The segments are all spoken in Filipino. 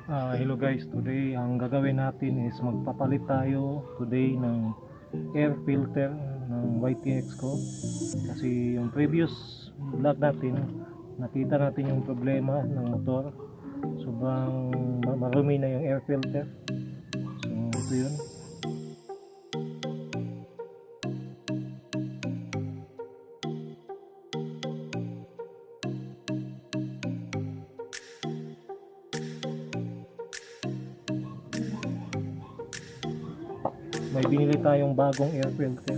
Hello guys, today ang gagawin natin is magpapalit tayo today ng air filter ng YTX ko kasi yung previous vlog natin nakita natin yung problema ng motor, sobrang marumi na yung air filter. So ito yun. May binili tayong bagong air filter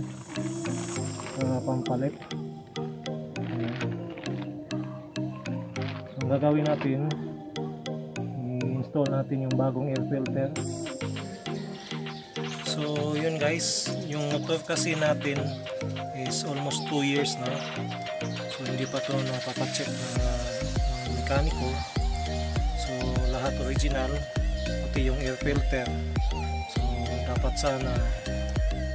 pampalit. Ayan. So ang gagawin natin, i-install natin yung bagong air filter. So yun guys, yung motor kasi natin is almost 2 years na. So hindi pa to napapacheck ng mekaniko. So lahat original, pati yung air filter. So dapat sana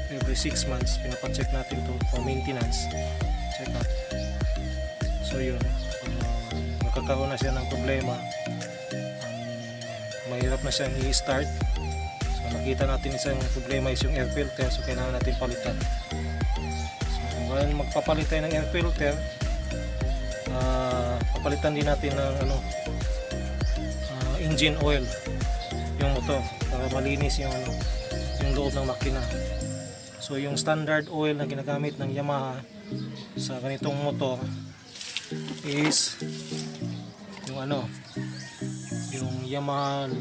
every 6 months pinapacheck natin to for maintenance check up. So yun, magkakaroon na siya ng problema, mahirap na siyang i-start. So nakita natin isang problema is yung air filter, so kailangan natin palitan. So while magpapalit tayo ng air filter, papalitan din natin ng engine oil yung motor para malinis yung yung loob ng makina. So yung standard oil na ginagamit ng Yamaha sa ganitong motor is yung yung Yamaha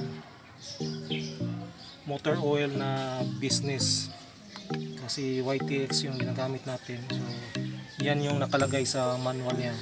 motor oil na business, kasi YTX yung ginagamit natin. So yan yung nakalagay sa manual niya.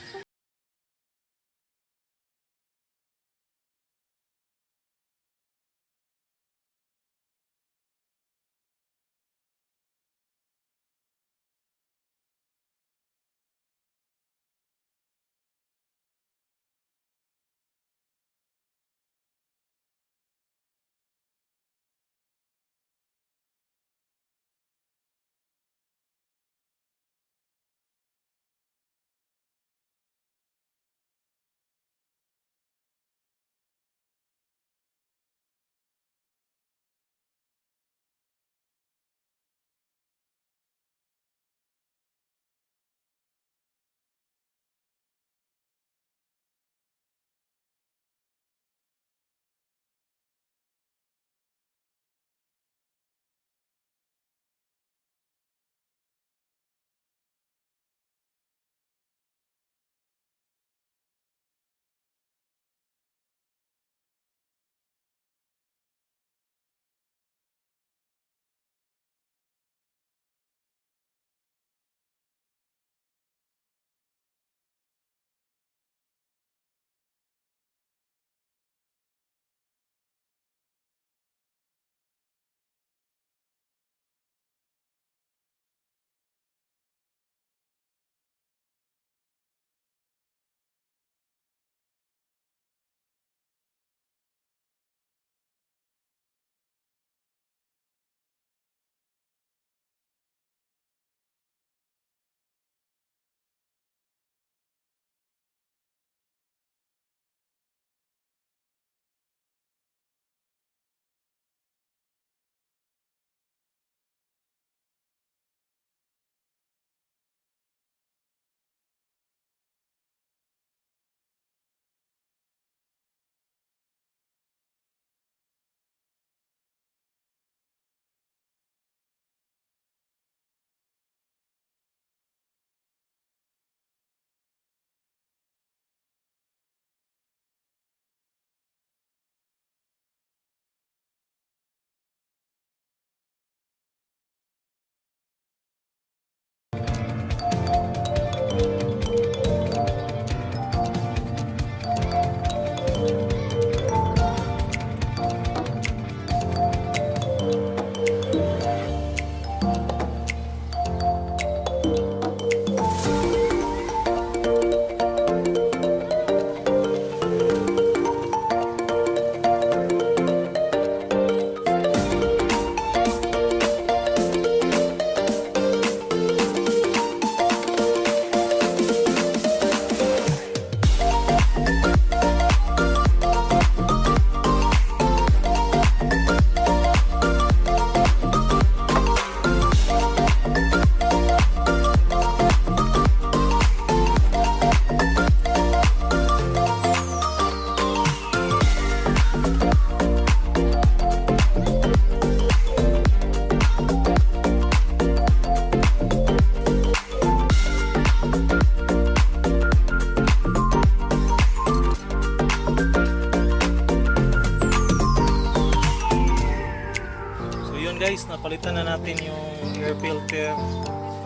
palitan na natin yung air filter.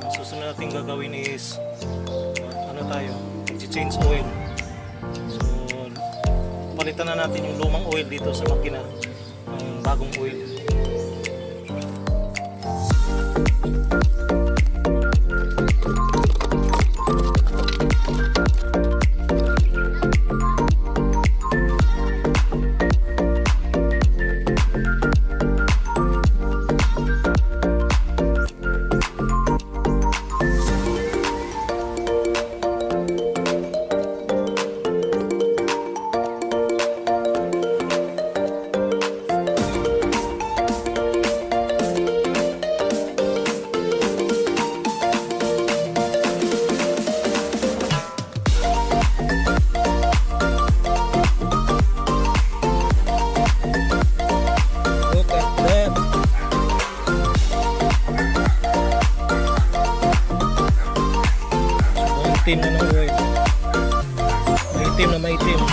Ang susunod natin gagawin is change oil. So, palitan na natin yung lumang oil dito sa makina ng bagong oil. Itim na ng oil. Maitim na maitim.